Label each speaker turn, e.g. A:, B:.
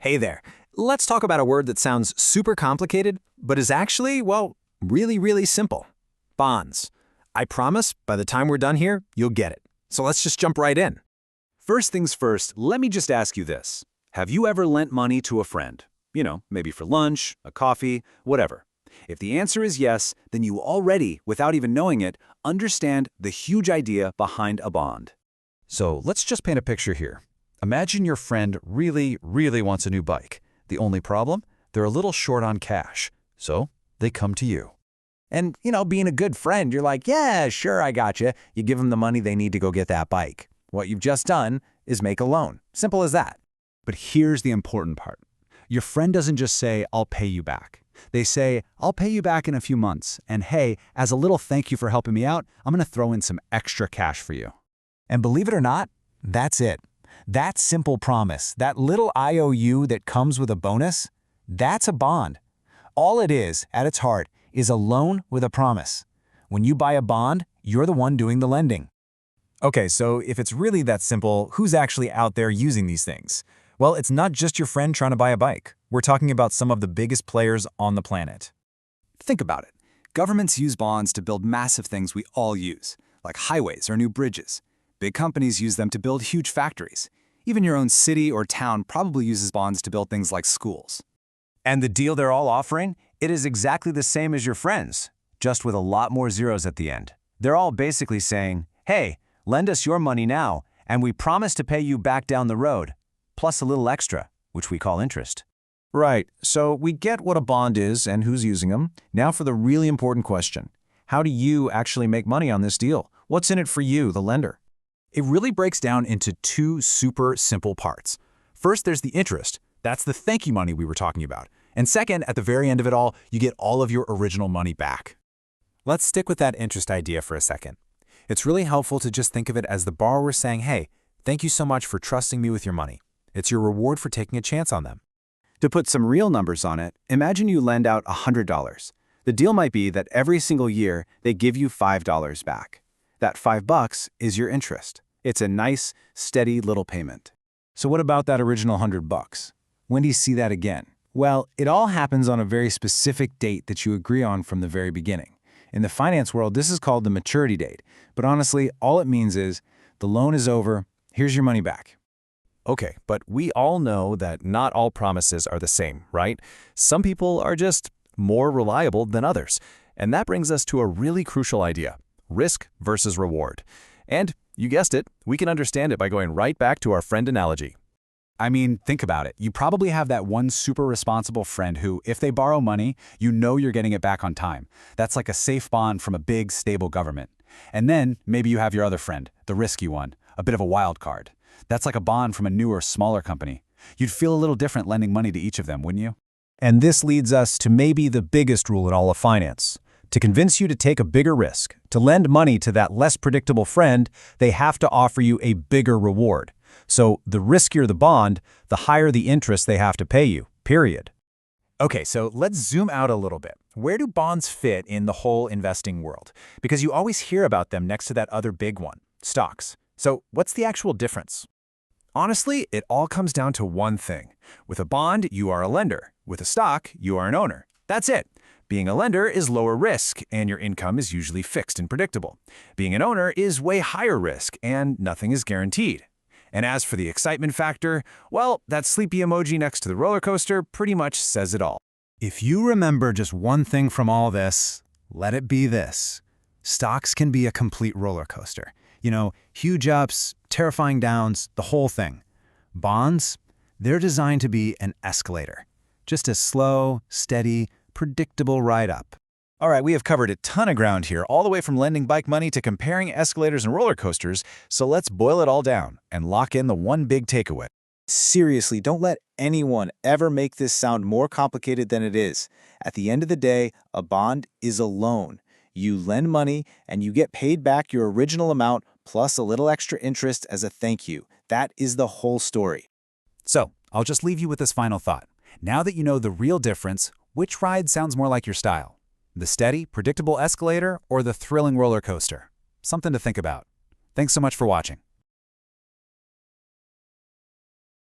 A: Hey there. Let's talk about a word that sounds super complicated, but is actually, well, really, really simple. Bonds. I promise, by the time we're done here, you'll get it. So let's just jump right in.
B: First things first, let me just ask you this. Have you ever lent money to a friend? Maybe for lunch, a coffee, whatever. If the answer is yes, then you already, without even knowing it, understand the huge idea behind a bond.
C: So let's just paint a picture here. Imagine your friend really, really wants a new bike. The only problem? They're a little short on cash. So they come to you.
A: And, being a good friend, you're like, yeah, sure, I got you. You give them the money they need to go get that bike. What you've just done is make a loan. Simple as that.
B: But here's the important part. Your friend doesn't just say, I'll pay you back. They say, I'll pay you back in a few months, and hey, as a little thank you for helping me out, I'm going to throw in some extra cash for you.
D: And believe it or not, that's it. That simple promise, that little IOU that comes with a bonus, that's a bond. All it is, at its heart, is a loan with a promise. When you buy a bond, you're the one doing the lending.
A: Okay, so if it's really that simple, who's actually out there using these things? Well, it's not just your friend trying to buy a bike. We're talking about some of the biggest players on the planet.
B: Think about it. Governments use bonds to build massive things we all use, like highways or new bridges. Big companies use them to build huge factories. Even your own city or town probably uses bonds to build things like schools.
D: And the deal they're all offering, it is exactly the same as your friends, just with a lot more zeros at the end. They're all basically saying, hey, lend us your money now, and we promise to pay you back down the road, plus a little extra, which we call interest.
A: Right, so we get what a bond is and who's using them. Now for the really important question. How do you actually make money on this deal? What's in it for you, the lender?
B: It really breaks down into two super simple parts. First, there's the interest. That's the thank you money we were talking about. And second, at the very end of it all, you get all of your original money back.
E: Let's stick with that interest idea for a second. It's really helpful to just think of it as the borrower saying, hey, thank you so much for trusting me with your money. It's your reward for taking a chance on them.
B: To put some real numbers on it, imagine you lend out $100. The deal might be that every single year they give you $5 back. That $5 is your interest. It's a nice, steady little payment.
A: So what about that original $100? When do you see that again? Well, it all happens on a very specific date that you agree on from the very beginning. In the finance world, this is called the maturity date. But honestly, all it means is the loan is over, here's your money back.
E: Okay, but we all know that not all promises are the same, right? Some people are just more reliable than others. And that brings us to a really crucial idea: risk versus reward. And you guessed it, we can understand it by going right back to our friend analogy.
B: I mean, think about it. You probably have that one super responsible friend who, if they borrow money, you know you're getting it back on time. That's like a safe bond from a big, stable government. And then maybe you have your other friend, the risky one, a bit of a wild card. That's like a bond from a newer, smaller company. You'd feel a little different lending money to each of them, wouldn't you?
A: And this leads us to maybe the biggest rule in all of finance. To convince you to take a bigger risk, to lend money to that less predictable friend, they have to offer you a bigger reward. So the riskier the bond, the higher the interest they have to pay you, period.
E: Okay, so let's zoom out a little bit. Where do bonds fit in the whole investing world? Because you always hear about them next to that other big one, stocks. So what's the actual difference? Honestly, it all comes down to one thing. With a bond, you are a lender. With a stock, you are an owner. That's it. Being a lender is lower risk, and your income is usually fixed and predictable. Being an owner is way higher risk, and nothing is guaranteed. And as for the excitement factor, well, that sleepy emoji next to the roller coaster pretty much says it all.
D: If you remember just one thing from all this, let it be this. Stocks can be a complete roller coaster. Huge ups, terrifying downs, the whole thing. Bonds, they're designed to be an escalator. Just a slow, steady, predictable ride up.
E: All right, we have covered a ton of ground here, all the way from lending bike money to comparing escalators and roller coasters, so let's boil it all down and lock in the one big takeaway.
F: Seriously, don't let anyone ever make this sound more complicated than it is. At the end of the day, a bond is a loan. You lend money and you get paid back your original amount plus a little extra interest as a thank you. That is the whole story.
B: So, I'll just leave you with this final thought. Now that you know the real difference, which ride sounds more like your style? The steady, predictable escalator or the thrilling roller coaster? Something to think about. Thanks so much for watching.